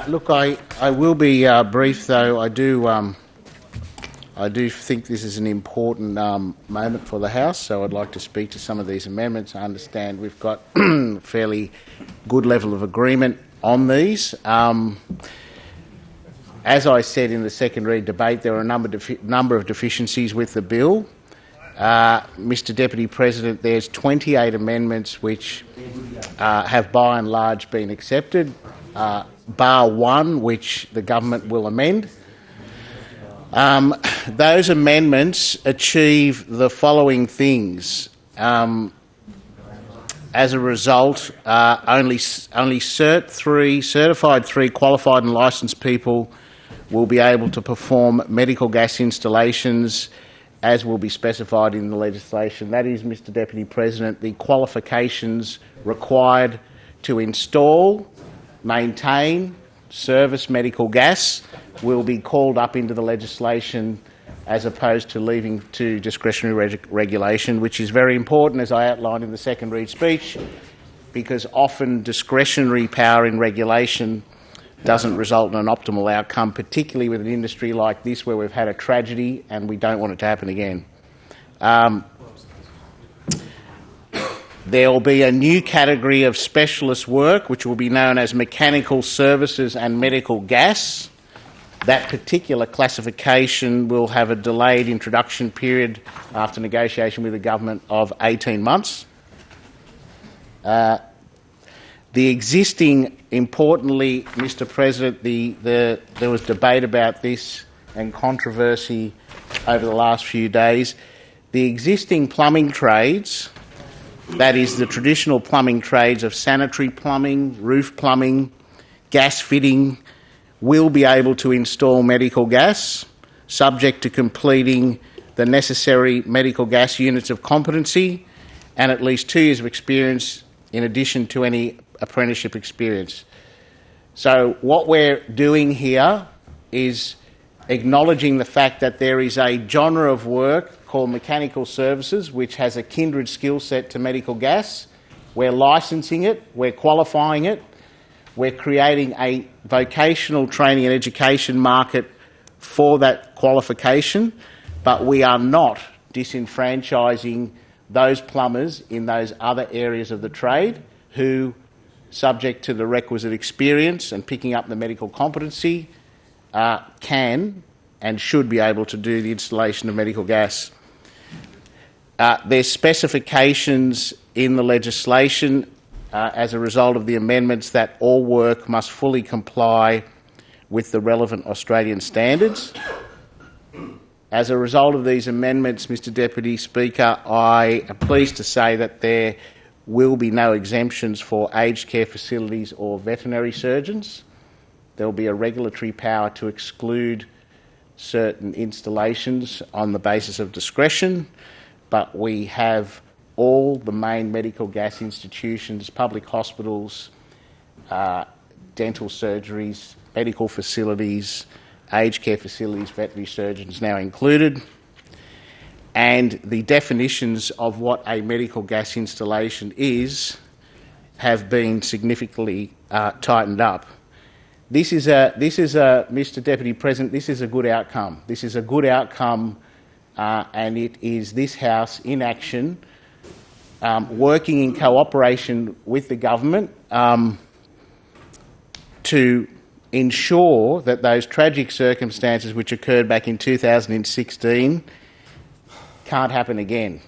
Look, I will be brief, though. I do think this is an important moment for the House, so I'd like to speak to some of these amendments. I understand we've got a fairly good level of agreement on these. As I said in the second read debate, there are a number of deficiencies with the bill. Mr Deputy President, there's 28 amendments which have by and large been accepted, bar one, which the government will amend. Those amendments achieve the following things. As a result, only certified 3 qualified and licensed people will be able to perform medical gas installations as will be specified in the legislation. That is, Mr Deputy President, the qualifications required to install, maintain, service medical gas will be called up into the legislation as opposed to leaving to discretionary regulation, which is very important, as I outlined in the second read speech, because often discretionary power in regulation doesn't result in an optimal outcome, particularly with an industry like this where we've had a tragedy and we don't want it to happen again. There will be a new category of specialist work which will be known as mechanical services and medical gas. That particular classification will have a delayed introduction period after negotiation with the government of 18 months. The existing, importantly, Mr President, there was debate about this and controversy over the last few days. The existing plumbing trades, that is the traditional plumbing trades of sanitary plumbing, roof plumbing, gas fitting, will be able to install medical gas, subject to completing the necessary medical gas units of competency and at least 2 years of experience in addition to any apprenticeship experience. So what we're doing here is acknowledging the fact that there is a genre of work called mechanical services which has a kindred skill set to medical gas. We're licensing it, we're qualifying it, we're creating a vocational training and education market for that qualification, but we are not disenfranchising those plumbers in those other areas of the trade who, subject to the requisite experience and picking up the medical competency, can and should be able to do the installation of medical gas. There's specifications in the legislation as a result of the amendments that all work must fully comply with the relevant Australian standards. As a result of these amendments, Mr Deputy Speaker, I am pleased to say that there will be no exemptions for aged care facilities or veterinary surgeons. There will be a regulatory power to exclude certain installations on the basis of discretion, but we have all the main medical gas institutions, public hospitals, dental surgeries, medical facilities, aged care facilities, veterinary surgeons now included. And the definitions of what a medical gas installation is have been significantly tightened up. Mr Deputy President, this is a good outcome. This is a good outcome and it is this House in action, working in cooperation with the government to ensure that those tragic circumstances which occurred back in 2016 can't happen again.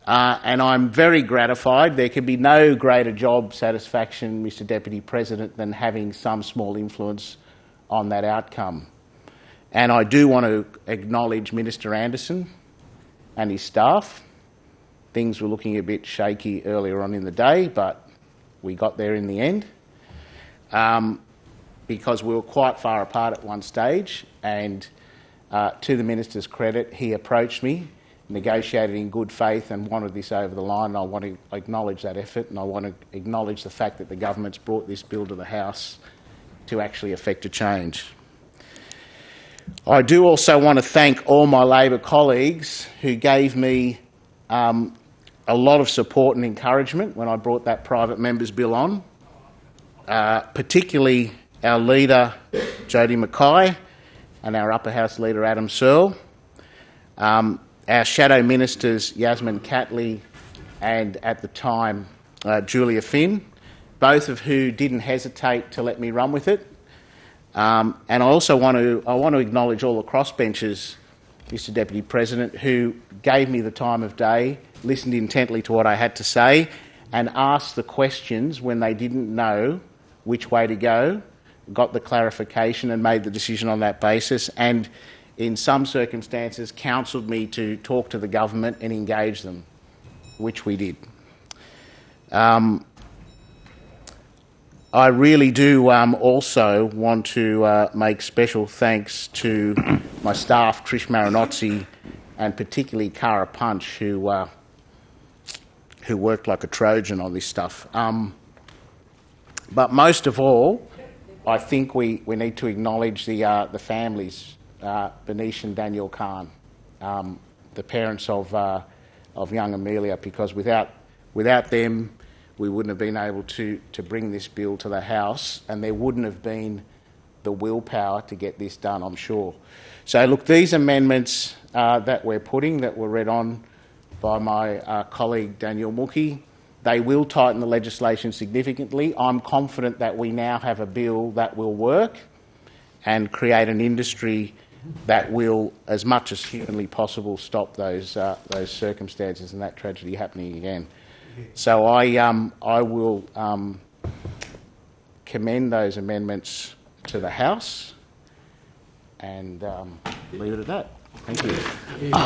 And I'm very gratified. There can be no greater job satisfaction, Mr Deputy President, than having some small influence on that outcome. And I do want to acknowledge Minister Anderson and his staff. Things were looking a bit shaky earlier on in the day, but we got there in the end because we were quite far apart at one stage. And to the Minister's credit, he approached me, negotiated in good faith and wanted this over the line. And I want to acknowledge that effort, and I want to acknowledge the fact that the government's brought this bill to the House to actually effect a change. I do also want to thank all my Labor colleagues who gave me a lot of support and encouragement when I brought that private member's bill on. particularly our leader, Jodie Mackay, and our upper house leader, Adam Searle, our shadow ministers, Yasmin Catley and, at the time, Julia Finn, both of who didn't hesitate to let me run with it. And I also want to acknowledge all the crossbenchers, Mr Deputy President, who gave me the time of day, listened intently to what I had to say, and asked the questions when they didn't know which way to go, got the clarification and made the decision on that basis, and in some circumstances counselled me to talk to the government and engage them, which we did. I really do also want to make special thanks to my staff, Trish Marinozzi, and particularly Cara Punch, who worked like a Trojan on this stuff. But most of all, I think we need to acknowledge the families, Benish and Daniel Khan, the parents of young Amelia, because without them, we wouldn't have been able to bring this bill to the House, and there wouldn't have been the willpower to get this done, I'm sure. So look, these amendments that we're putting, that were read on by my colleague Daniel Mookhey, they will tighten the legislation significantly. I'm confident that we now have a bill that will work and create an industry that will, as much as humanly possible, stop those circumstances and that tragedy happening again. So I will commend those amendments to the House and leave it at that. Thank you.